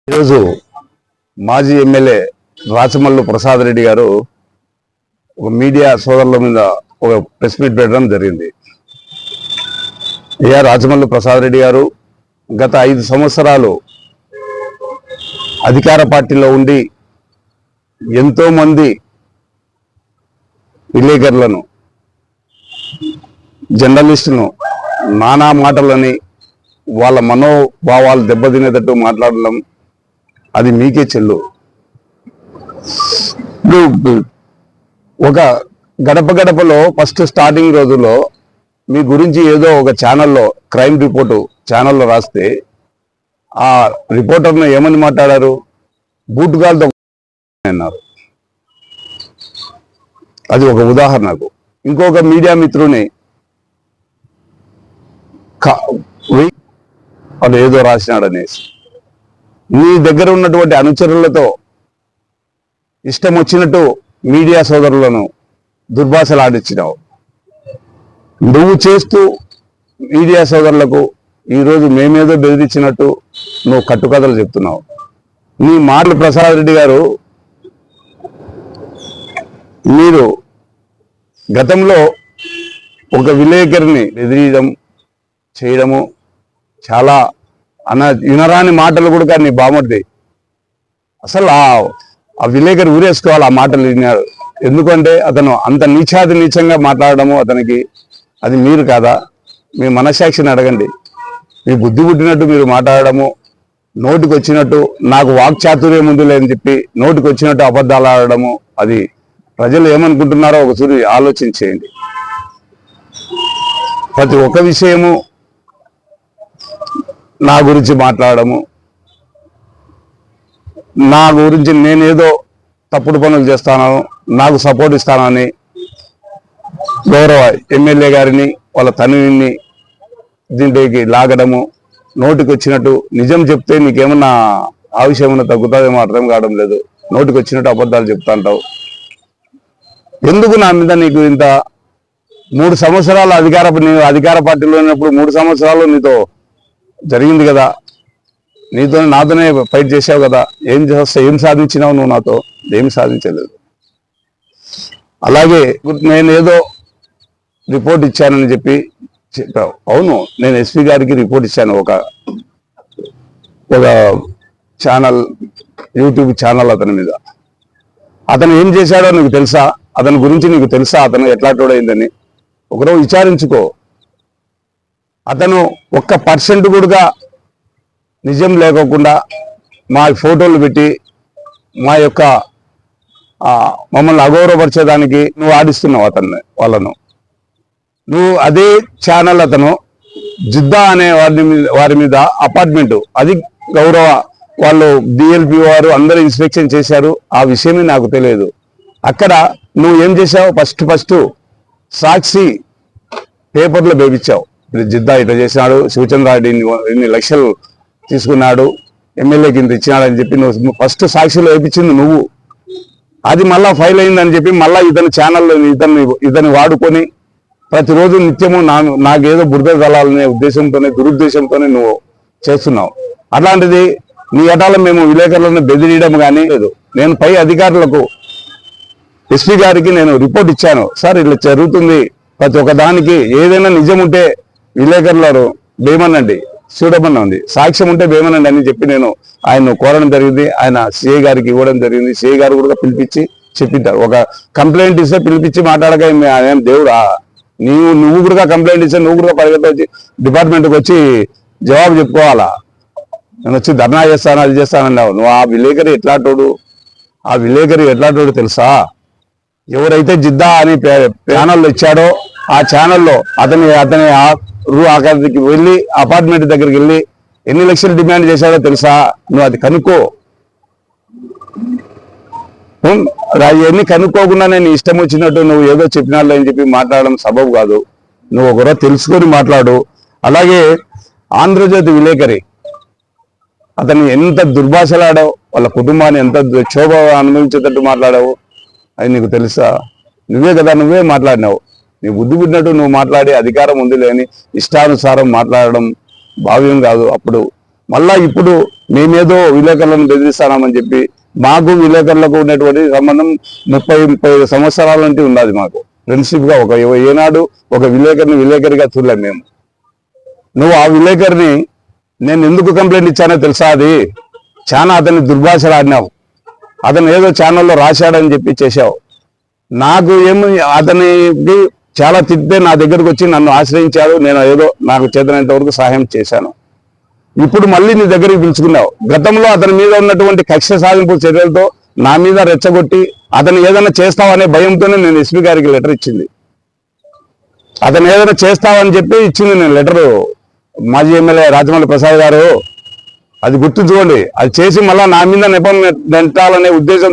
ఈరోజు మాజీ ఎమ్మెల్యే రాచమల్లు ప్రసాద్ రెడ్డి గారు ఒక మీడియా సోదరుల మీద ఒక ప్రెస్ మీట్ పెట్టడం జరిగింది. రాచమల్లు ప్రసాద్ రెడ్డి గారు గత 5 సంవత్సరాలు అధికార పార్టీలో ఉండి ఎంతో మంది విలేకరులను, జర్నలిస్టులను నానా మాటలని వాళ్ళ మనోభావాలు దెబ్బతినేటట్టు మాట్లాడడం అది మీకే చెల్లు. ఒక గడపలో ఫస్ట్ స్టార్టింగ్ రోజుల్లో మీ గురించి ఏదో ఒక ఛానల్లో క్రైమ్ రిపోర్టు ఛానల్లో రాస్తే ఆ రిపోర్టర్ను ఏమని మాట్లాడారు? బూటుగాలతో అన్నారు. అది ఒక ఉదాహరణకు. ఇంకొక మీడియా మిత్రుని వాళ్ళు ఏదో రాసినాడనేసి నీ దగ్గర ఉన్నటువంటి అనుచరులతో ఇష్టం వచ్చినట్టు మీడియా సోదరులను దుర్భాషలాడించినావు. నువ్వు చేస్తూ మీడియా సోదరులకు ఈరోజు మేమేదో బెదిరించినట్టు నువ్వు కట్టుకథలు చెప్తున్నావు. నీ మాటలు ప్రసాద్ రెడ్డి గారు, మీరు గతంలో ఒక విలేకరిని బెదిరియడం చేయడము చాలా వినరాని మాటలు కూడా నీ బామర్ది అసలు ఆ విలేకరి ఊరేసుకోవాలి. ఆ మాటలు విన్నాడు. ఎందుకంటే అతను అంత నీచంగా మాట్లాడడము అతనికి అది మీరు కాదా? మీ మనస్సాక్షిని అడగండి. మీ బుద్ధి పుట్టినట్టు మీరు మాట్లాడడము, నోటికి వచ్చినట్టు నాకు వాక్చాతుర్యం ముందు లేదని చెప్పి నోటికి వచ్చినట్టు అబద్ధాలు ఆడడము, అది ప్రజలు ఏమనుకుంటున్నారో ఒకసారి ఆలోచించేయండి. ప్రతి ఒక్క విషయము నా గురించి మాట్లాడము, నా గురించి నేనేదో తప్పుడు పనులు చేస్తాను, నాకు సపోర్ట్ ఇస్తానని గౌరవ ఎమ్మెల్యే గారిని వాళ్ళ తనయుని దీంట్లోకి లాగడము, నోటికి వచ్చినట్టు నిజం చెప్తే నీకేమన్నా ఆ విషయం ఏమన్నా తగ్గుతుందేమో అర్థం కావడం లేదు. నోటికి వచ్చినట్టు అబద్ధాలు చెప్తా అంటావు. ఎందుకు నా మీద నీకు ఇంత 3 సంవత్సరాలు అధికార పార్టీలో ఉన్నప్పుడు 3 సంవత్సరాలు నీతో జరిగింది కదా, నాతోనే ఫైట్ చేసావు కదా, ఏం సాధించినావు నువ్వు? నాతో ఏమి సాధించలేదు. అలాగే నేను ఏదో రిపోర్ట్ ఇచ్చానని చెప్పి చెప్పావు. అవును, నేను ఎస్పీ గారికి రిపోర్ట్ ఇచ్చాను. ఒక ఛానల్, యూట్యూబ్ ఛానల్ అతని మీద. అతను ఏం చేశాడో నీకు తెలుసా? అతని గురించి నీకు తెలుసా? అతను ఎట్లాంటోడైందని ఒకరోజు విచారించుకో. అతను 1% కూడా నిజం లేకోకుండా మా ఫోటోలు పెట్టి మా యొక్క మమ్మల్ని అగౌరవపరిచేదానికి నువ్వు ఆడిస్తున్నావు వాళ్ళను. నువ్వు అదే ఛానల్ అతను జిద్దా అనే వారి మీద అపార్ట్మెంటు, అది గౌరవ వాళ్ళు డిఎల్పి వారు అందరూ ఇన్స్పెక్షన్ చేశారు. ఆ విషయమే నాకు తెలియదు. అక్కడ నువ్వు ఏం చేశావు? ఫస్ట్ సాక్షి పేపర్లో వేయించావు. జిద్దా ఇట్లా చేసినాడు, శివచంద్రారెడ్డి ఇన్ని లక్షలు తీసుకున్నాడు, ఎమ్మెల్యే కింద ఇచ్చినాడని చెప్పి నువ్వు ఫస్ట్ సాక్షిలో వేయించింది నువ్వు. అది మళ్ళా ఫైల్ అయిందని చెప్పి మళ్ళా ఇతని ఛానల్లో ఇతన్ని వాడుకొని ప్రతిరోజు నిత్యము నాకేదో బురద తలాలనే ఉద్దేశంతోనే, దురుద్దేశంతోనే నువ్వు చేస్తున్నావు. అట్లాంటిది నీ ఎటాల మేము విలేకరులను బెదిరియడం కానీ లేదు. నేను పై అధికారులకు, ఎస్పీ గారికి నేను రిపోర్ట్ ఇచ్చాను. సార్ ఇట్లా జరుగుతుంది, ప్రతి ఒక్క దానికి ఏదైనా నిజం ఉంటే విలేకరులను బేమనండి, చూడమని ఉంది, సాక్ష్యం ఉంటే బేమనండి అని చెప్పి నేను ఆయన కోరడం జరిగింది. ఆయన సిఐ గారికి ఇవ్వడం జరిగింది. సిఐ గారు కూడా పిలిపించి చెప్పింటారు. ఒక కంప్లైంట్ ఇస్తే పిలిపించి మాట్లాడక ఆయన దేవుడా, నువ్వు కూడా కంప్లైంట్ ఇస్తే నువ్వు కూడా పరిగెత్తి డిపార్ట్మెంట్కి వచ్చి జవాబు చెప్పుకోవాలా? నేను వచ్చి ధర్నా చేస్తాను, అది చేస్తానన్నావు. నువ్వు ఆ విలేకరి ఎట్లాంటోడు తెలుసా? ఎవరైతే జిద్దా అని ఛానల్లో ఇచ్చాడో ఆ ఛానల్లో అతని అక్కడికి వెళ్ళి అపార్ట్మెంట్ దగ్గరికి వెళ్ళి ఎన్ని లక్షలు డిమాండ్ చేశాడో తెలుసా? నువ్వు అది కనుక్కో. ఎన్ని కనుక్కోకుండానే నీ ఇష్టం వచ్చినట్టు నువ్వు ఏదో చెప్పినాళ్ళు అని చెప్పి మాట్లాడడం సబబు కాదు. నువ్వు ఒకరోజు తెలుసుకొని మాట్లాడు. అలాగే ఆంధ్రజ్యోతి విలేకరి అతన్ని ఎంత దుర్భాషలాడావు, వాళ్ళ కుటుంబాన్ని ఎంత క్షోభ అనుభవించేటట్టు మాట్లాడావు అది నీకు తెలుసా? నువ్వే మాట్లాడినావు. నీ బుద్ధి పుట్టినట్టు నువ్వు మాట్లాడి అధికారం ఉంది లేని ఇష్టానుసారం మాట్లాడడం భావ్యం కాదు. అప్పుడు మళ్ళా ఇప్పుడు మేమేదో విలేకరులను బెదిరిస్తామని చెప్పి మాకు విలేకరులకు ఉన్నటువంటి సంబంధం 30-35 సంవత్సరాల నుండి ఉన్నది. మాకు ఫ్రెండ్షిప్ గా ఏనాడు ఒక విలేకరిగా చూడలేం మేము. నువ్వు ఆ విలేకరిని నేను ఎందుకు కంప్లైంట్ ఇచ్చానో తెలుసా? అది చాలా అతన్ని దుర్భాషలు ఆడినావు, అతను ఏదో ఛానల్లో రాశాడని చెప్పి చేశావు. నాకు ఏమి అతనికి చాలా తిట్టే నా దగ్గరకు వచ్చి నన్ను ఆశ్రయించాడు. నేను ఏదో నాకు చేతనంత వరకు సహాయం చేశాను. ఇప్పుడు మళ్ళీ నీ దగ్గరికి పిలుచుకున్నావు. గతంలో అతని మీద ఉన్నటువంటి కక్ష సాధింపు చర్యలతో నా మీద రెచ్చగొట్టి అతను ఏదైనా చేస్తావనే భయంతోనే నేను ఎస్పీ గారికి లెటర్ ఇచ్చింది. అతను ఏదైనా చేస్తావని చెప్పి ఇచ్చింది నేను లెటరు. మాజీ ఎమ్మెల్యే రాజమౌళి ప్రసాద్ గారు అది గుర్తుంచుకోండి. అది చేసి మళ్ళా నా మీద నెపం నెట్టాలనే ఉద్దేశం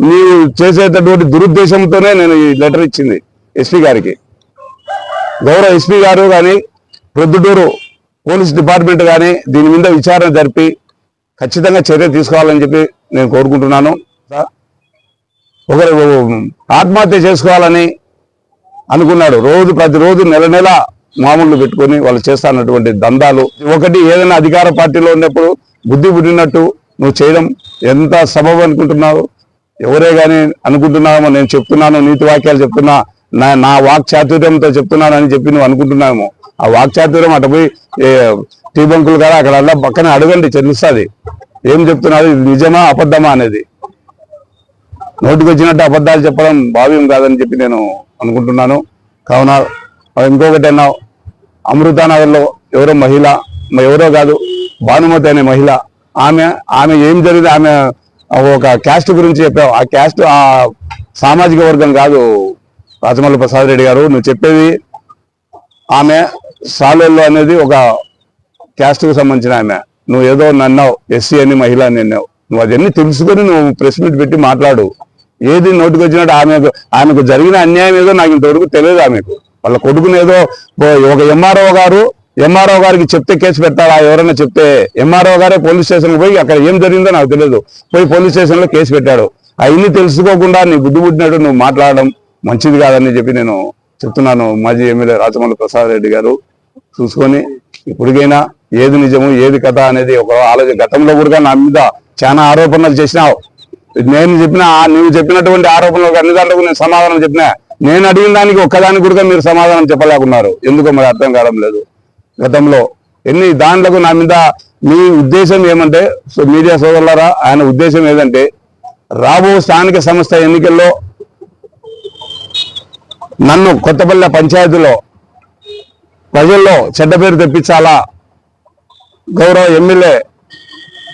నీవు చేసేటటువంటి దురుద్దేశంతోనే నేను ఈ లెటర్ ఇచ్చింది ఎస్పీ గారికి. గౌరవ ఎస్పీ గారు కానీ ప్రొద్దుటూరు పోలీస్ డిపార్ట్మెంట్ కానీ దీని మీద విచారణ జరిపి ఖచ్చితంగా చర్య తీసుకోవాలని చెప్పి నేను కోరుకుంటున్నాను. ఒకరు ఆత్మహత్య చేసుకోవాలని అనుకున్నాడు. ప్రతిరోజు నెల మామూలు పెట్టుకొని వాళ్ళు చేస్తానటువంటి దందాలు. ఒకటి ఏదైనా అధికార పార్టీలో ఉన్నప్పుడు బుద్ధి పుట్టినట్టు నువ్వు చేయడం ఎంత సబబు అనుకుంటున్నావు? ఎవరే కానీ అనుకుంటున్నామో నేను చెప్తున్నాను, నీతి వాక్యాలు చెప్తున్నా, నా వాక్ చాతుర్యంతో చెప్తున్నాను అని చెప్పి నువ్వు అనుకుంటున్నామో ఆ వాక్ చాతుర్యం అటు పోయి టీ బంకులు కదా అక్కడ అలా పక్కన అడగండి, తెలుస్తుంది ఏం చెప్తున్నారు, ఇది నిజమా అబద్ధమా అనేది. నోటికి వచ్చినట్టు అబద్ధాలు చెప్పడం భావ్యం కాదని చెప్పి నేను అనుకుంటున్నాను. కావున ఇంకొకటి అన్నావు, అమృతానగర్లో ఎవరో మహిళ, ఎవరో కాదు భానుమతి అనే మహిళ, ఆమె ఏం జరిగింది, ఆమె ఒక క్యాస్ట్ గురించి చెప్పావు. ఆ క్యాస్ట్ ఆ సామాజిక వర్గం కాదు రాజమౌళి ప్రసాద్ రెడ్డి గారు, నువ్వు చెప్పేది ఆమె సాలెల్లో అనేది ఒక క్యాస్ట్కు సంబంధించిన ఆమె. నువ్వు ఏదో నన్నావు ఎస్సీ అని మహిళ అని అన్నావు. నువ్వు అవన్నీ తెలుసుకొని నువ్వు ప్రెస్ మీట్ పెట్టి మాట్లాడు. ఏది నోటికి వచ్చినట్టు ఆమెకు జరిగిన అన్యాయం ఏదో నాకు ఇంతవరకు తెలియదు. ఆమెకు వాళ్ళ కొడుకుని ఏదో ఒక ఎంఆర్ఓ గారికి చెప్తే కేసు పెట్టాలా? ఎవరైనా చెప్తే ఎంఆర్ఓ గారే పోలీస్ స్టేషన్కి పోయి అక్కడ ఏం జరిగిందో నాకు తెలియదు, పోయి పోలీస్ స్టేషన్లో కేసు పెట్టాడు. అవన్నీ తెలుసుకోకుండా నీ బుద్ధి పుట్టినట్టు నువ్వు మాట్లాడడం మంచిది కాదని చెప్పి నేను చెప్తున్నాను. మాజీ ఎమ్మెల్యే రాజమౌళి ప్రసాద్ రెడ్డి గారు చూసుకొని ఇప్పటికైనా ఏది నిజము ఏది కథ అనేది ఒక ఆలోచన. గతంలో కూడా నా మీద చాలా ఆరోపణలు చేసినావు. నేను చెప్పిన నువ్వు చెప్పినటువంటి ఆరోపణలకు అన్ని దాంట్లో నేను సమాధానం చెప్పినా. నేను అడిగిన దానికి ఒక్కదానికి కూడా మీరు సమాధానం చెప్పలేకున్నారు. ఎందుకో మరి అర్థం కావడం లేదు. గతంలో ఎన్ని దాంట్లకు నా మీద మీ ఉద్దేశం ఏమంటే, మీడియా సోదరులారా, ఆయన ఉద్దేశం ఏదంటే రాబో స్థానిక సంస్థ ఎన్నికల్లో నన్ను కొత్తపల్లె పంచాయతీలో ప్రజల్లో చెడ్డ పేరు తెప్పించాలా, గౌరవ ఎమ్మెల్యే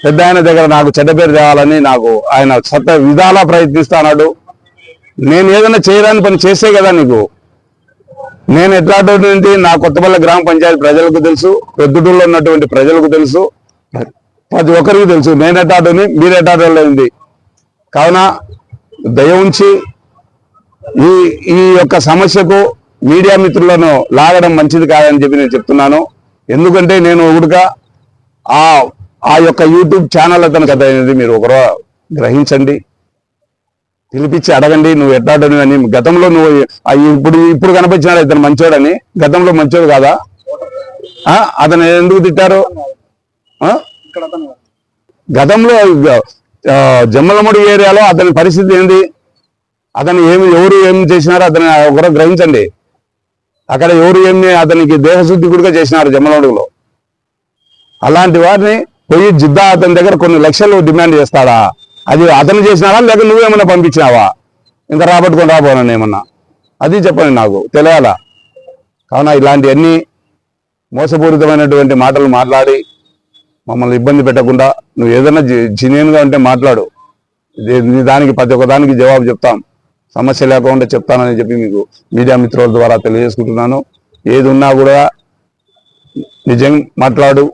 పెద్ద ఆయన దగ్గర నాకు చెడ్డ పేరు తేవాలని నాకు ఆయన సత్త విధాలా ప్రయత్నిస్తున్నాడు. నేను ఏదైనా చేయడానికి పని చేస్తే కదా నీకు. నేను ఎట్లాంటి నా కొత్తపల్లె గ్రామ పంచాయతీ ప్రజలకు తెలుసు, ప్రొద్దుటూరులో ఉన్నటువంటి ప్రజలకు తెలుసు, ప్రతి ఒక్కరికి తెలుసు నేను ఎట్లాంటి మీరు ఎట్లాంటి. కావున దయ ఉంచి ఈ యొక్క సమస్యకు మీడియా మిత్రులను లాగడం మంచిది కాదని చెప్పి నేను చెప్తున్నాను. ఎందుకంటే నేను ఉడక ఆ యొక్క యూట్యూబ్ ఛానల్ అతను కథ అనేది మీరు ఒకరో గ్రహించండి, పిలిపించి అడగండి నువ్వు ఎట్లాంటి అని. గతంలో నువ్వు ఇప్పుడు కనిపించినాడు ఇతను మంచోడని, గతంలో మంచోడు కాదా? అతను ఎందుకు తిట్టారు? గతంలో జమ్మలమూడి ఏరియాలో అతని పరిస్థితి ఏంది, అతను ఎవరు ఏం చేసినారో అతను ఒకరో గ్రహించండి. అక్కడ ఎవరు ఏమి అతనికి దేహశుద్ధి కూడా చేసినారు జమ్మలమూడిలో. అలాంటి వారిని పోయి జిద్దా అతని దగ్గర కొన్ని లక్షలు డిమాండ్ చేస్తాడా? అది అతను చేసినారా లేక నువ్వేమన్నా పంపించినావా? ఇంకా రాబట్టుకొని రాబోనని ఏమన్నా అది చెప్పండి, నాకు తెలియాలా. కావున ఇలాంటివన్నీ మోసపూరితమైనటువంటి మాటలు మాట్లాడి మమ్మల్ని ఇబ్బంది పెట్టకుండా నువ్వు ఏదైనా జెన్యూన్గా ఉంటే మాట్లాడు. దానికి ప్రతి ఒక్కదానికి జవాబు చెప్తాం, సమస్య లేకుండా చెప్తానని చెప్పి మీకు మీడియా మిత్రుల ద్వారా తెలియజేసుకుంటున్నాను. ఏది ఉన్నా కూడా నిజం మాట్లాడు.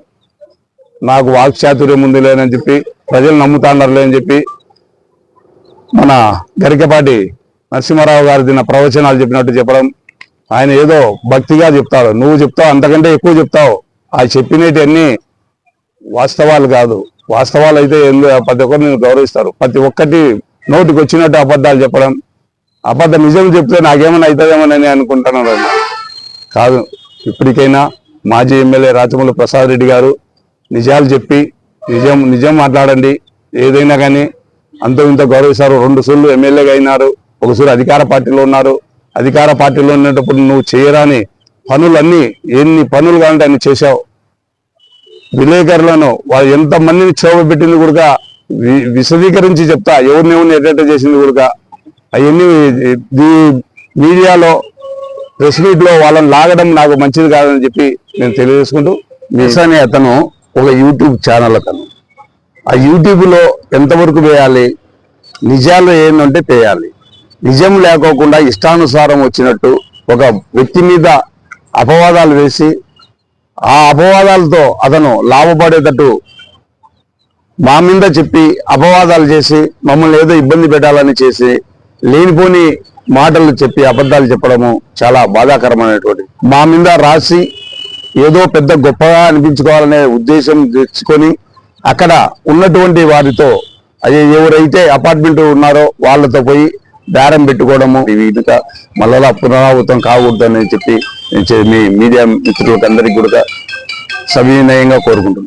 నాకు వాక్చాతుర్యం ఉంది లేదని చెప్పి ప్రజలు నమ్ముతాండారు లేని చెప్పి మన గరికపాటి నరసింహారావు గారు తిన్న ప్రవచనాలు చెప్పినట్టు చెప్పడం. ఆయన ఏదో భక్తిగా చెప్తాడు, నువ్వు చెప్తావు అంతకంటే ఎక్కువ చెప్తావు. ఆ చెప్పినవన్నీ వాస్తవాలు కాదు. వాస్తవాలు అయితే ప్రతి ఒక్కరు నేను గౌరవిస్తారు. ప్రతి ఒక్కటి నోటికి వచ్చినట్టు అబద్ధాలు చెప్పడం, నిజం చెప్తే నాకేమైనా అవుతుందేమోనని అనుకుంటున్నాను. కాదు, ఇప్పటికైనా మాజీ ఎమ్మెల్యే రాజమౌళి ప్రసాద్ రెడ్డి గారు నిజాలు చెప్పి నిజం మాట్లాడండి. ఏదైనా కానీ అంత ఇంత గౌరవిస్తారు. 2 సార్లు ఎమ్మెల్యేగా అయినారు, ఒకసారి అధికార పార్టీలో ఉన్నారు. అధికార పార్టీలో ఉన్నప్పుడు నువ్వు చేయరాని పనులన్నీ ఎన్ని పనులు కావాలంటే అన్ని చేశావు. విలేకరులను వాళ్ళు ఎంతమందిని క్షోభ పెట్టింది కూడా విశదీకరించి చెప్తా, ఎవరిని ఎట్ట చేసింది కూడా అవన్నీ మీడియాలో ప్రెస్ మీట్ లో వాళ్ళని లాగడం నాకు మంచిది కాదని చెప్పి నేను తెలియజేసుకుంటూ, మిసాని అతను ఒక యూట్యూబ్ ఛానల్ అతను. ఆ యూట్యూబ్ లో ఎంతవరకు వేయాలి, నిజాలు ఏంటంటే వేయాలి. నిజం లేకోకుండా ఇష్టానుసారం వచ్చినట్టు ఒక వ్యక్తి మీద అపవాదాలు వేసి ఆ అపవాదాలతో అతను లాభపడేటట్టు మా మీద చెప్పి అపవాదాలు చేసి మమ్మల్ని ఏదో ఇబ్బంది పెట్టాలని చేసి లేనిపోని మాటలు చెప్పి అబద్ధాలు చెప్పడము చాలా బాధాకరమైనటువంటి. మా మీద రాసి ఏదో పెద్ద గొప్పగా అనిపించుకోవాలనే ఉద్దేశం తెచ్చుకొని అక్కడ ఉన్నటువంటి వారితో అది ఎవరైతే అపార్ట్మెంట్ ఉన్నారో వాళ్ళతో పోయి బేరం పెట్టుకోవడము ఇవి ఇంకా మళ్ళా పునరావృతం కాకూడదని చెప్పి మీ మీడియా మిత్రులకు అందరికీ కూడా సవినయంగా కోరుకుంటున్నాను.